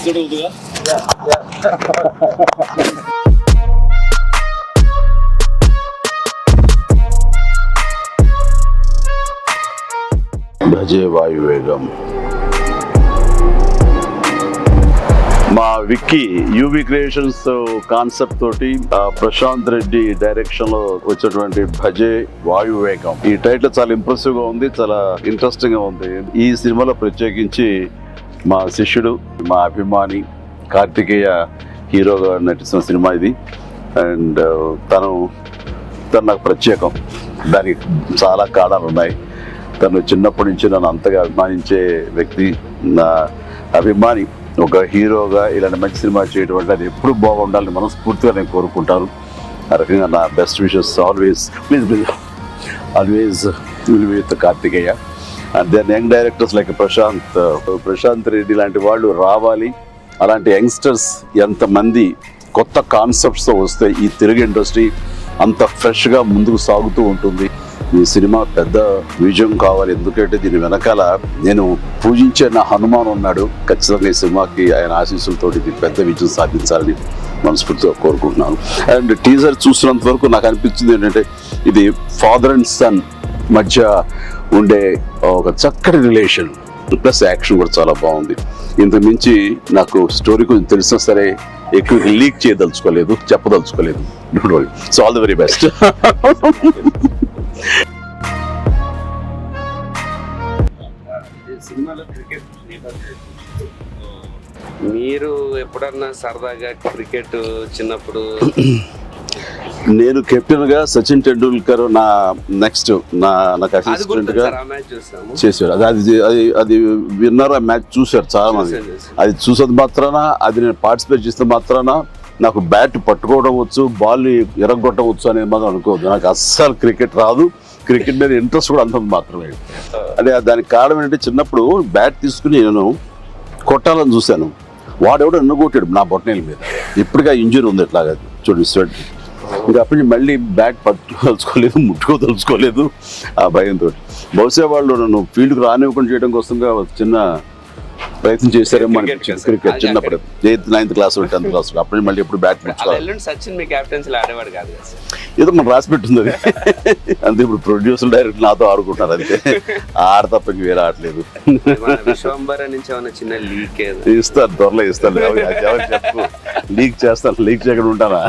Episode అవుతుందా? భజే వాయువేగం. మా Vicky UV creations concept తోటి ప్రశాంత్ రెడ్డి డైరెక్షన్ లో వచ్చినటువంటి భజే వాయువేగం ఈ టైటిల్ చాలా ఇంప్రెసివ్ గా ఉంది, చాలా ఇంట్రెస్టింగ్ గా ఉంది. ఈ సినిమాలో ప్రత్యేకించి మా శిష్యుడు, మా అభిమాని కార్తికేయ హీరోగా నటిస్తున్న సినిమా ఇది. అండ్ తను నాకు ప్రత్యేకం. దానికి చాలా కారణాలు ఉన్నాయి. తను చిన్నప్పటి నుంచి నన్ను అంతగా అభిమానించే వ్యక్తి, నా అభిమాని. ఒక హీరోగా ఇలాంటి మంచి సినిమా చేయడం అంటే అది ఎప్పుడు బాగుండాలని మనస్ఫూర్తిగా నేను కోరుకుంటాను. ఆ రకంగా నా best wishes always will be with Karthikeya. And then young directors like Prashanth Reddy లాంటి వాళ్ళు రావాలి. అలాంటి యంగ్స్టర్స్ ఎంతమంది కొత్త కాన్సెప్ట్స్తో వస్తే ఈ తెలుగు ఇండస్ట్రీ అంత ఫ్రెష్గా ముందుకు సాగుతూ ఉంటుంది. ఈ సినిమా పెద్ద విజయం కావాలి. ఎందుకంటే దీని వెనకాల నేను పూజించే నా హనుమాన్ ఉన్నాడు. ఖచ్చితంగా ఈ సినిమాకి ఆయన ఆశీస్సులతో ఇది పెద్ద విజయం సాధించాలని మనస్ఫూర్తిగా కోరుకుంటున్నాను. అండ్ టీజర్ చూసినంత వరకు నాకు అనిపించింది ఏంటంటే ఇది ఫాదర్ అండ్ సన్ మధ్య ఉండే ఒక చక్కటి రిలేషన్, ప్లస్ యాక్షన్ కూడా చాలా బాగుంది. ఇంతకు మించి నాకు స్టోరీ కొంచెం తెలిసినా సరే ఎక్కువ లీక్ చేయదలుచుకోలేదు, చెప్పదలుచుకోలేదు. Don't worry. So all the very best. మీరు ఎప్పుడన్నా సరదాగా క్రికెట్ చిన్నప్పుడు? నేను కెప్టెన్ గా సచిన్ టెండూల్కర్ నాకు అసిస్టెంట్ గా చేశారు. అది విన్నర్ ఆ మ్యాచ్ చూశారు చాలా మంది. అది చూసేది మాత్రాన, అది నేను పార్టిసిపేట్ చేస్తే మాత్రాన నాకు బ్యాట్ పట్టుకోవడం వచ్చు, బాల్ ఎరగొట్టడం వచ్చు అనేది మాత్రం అనుకోవద్దు. నాకు అస్సలు క్రికెట్ రాదు. క్రికెట్ మీద ఇంట్రెస్ట్ కూడా అంత మాత్రమే. అంటే దానికి కారణం ఏంటంటే చిన్నప్పుడు బ్యాట్ తీసుకుని నేను కొట్టాలని చూశాను. వాడెవడో ఎన్నగొట్టాడు నా బొట్టనేల మీద. ఇప్పటికీ ఆ ఇంజరీ ఉంది ఎట్లాగా చూడండి స్వెట్. ఇంకా అప్పటి నుంచి మళ్ళీ బ్యాట్ పట్టుకోదలుచుకోలేదు, ముట్టుకోదలుచుకోలేదు ఆ భయంతో. బహుశా వాళ్ళు నన్ను ఫీల్డ్కి రానివ్వకుండా చేయడం కోసంగా చిన్న ప్రయత్నం చేశారేమో అనిపించింది. క్రికెట్ చిన్నప్పుడు 8th 9th class 10th class అప్పటి మళ్ళీ ఎప్పుడు బ్యాట్ ఏదో మనం రాసి పెట్టింది అది. అంతే. ఇప్పుడు ప్రొడ్యూసర్ డైరెక్ట్ నాతో ఆడుకుంటున్నారు అంతే. ఆడ తప్ప ఇంక వేరే ఆడలేదు. ఇస్తాను, త్వరలో ఇస్తాను. ఎవరు చెప్పు, లీక్ చేస్తాను. లీక్ చేయకుండా ఉంటానా?